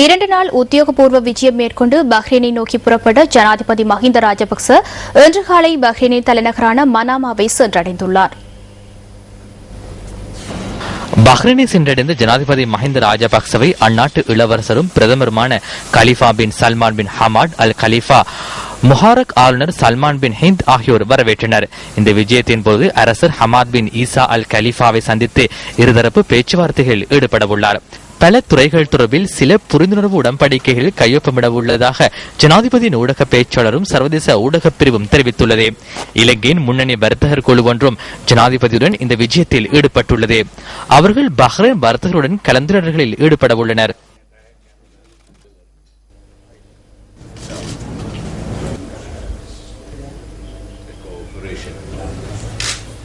2 நாள் உத்தியோகபூர்வ விஜயம் மேற்கொண்டு பஹ்ரைனை நோக்கி புறப்பட்ட ஜனாதிபதி மஹிந்த ராஜபக்ச இன்று காலை பஹ்ரைனின் தலைநகரான மனாமாவை சென்றடைந்துள்ளார். பஹ்ரைனை சென்றடைந்த ஜனாதிபதி மஹிந்த ராஜபக்சவை அந்நாட்டு இளவரசரும் பிரதமருமான கலிஃபா பின் சல்மான் பின் ஹமாட் அல் கலிஃபா முஹாரக் ஆளுநர் சல்மான் பின் ஹிந்த் ஆகியோர் வரவேற்றனர். இந்த விஜயத்தின் போது அரசர் ஹமாத் பின் ஈசா அல் கலிஃபாவை சந்தித்து இருதரப்பு பேச்சுவார்த்தைகளில் ஈடுபடவுள்ளார். பல துறைகள் தொடர்பில் சில புரிந்துணர்வு உடன்படிக்கைகள் கையொப்பமிட உள்ளதாக ஜனாதிபதியின் ஊடக பேச்சாளரும் சர்வதேச ஊடகப் பிரிவும் தெரிவித்துள்ளது. இலங்கையின் முன்னணி வர்த்தகர் குழு ஒன்றும் ஜனாதிபதியுடன் இந்த விஜயத்தில் ஈடுபட்டுள்ளது. அவர்கள் பஹ்ரைன் வர்த்தகருடன் கலந்துரையாடல்களில் ஈடுபட உள்ளனர்.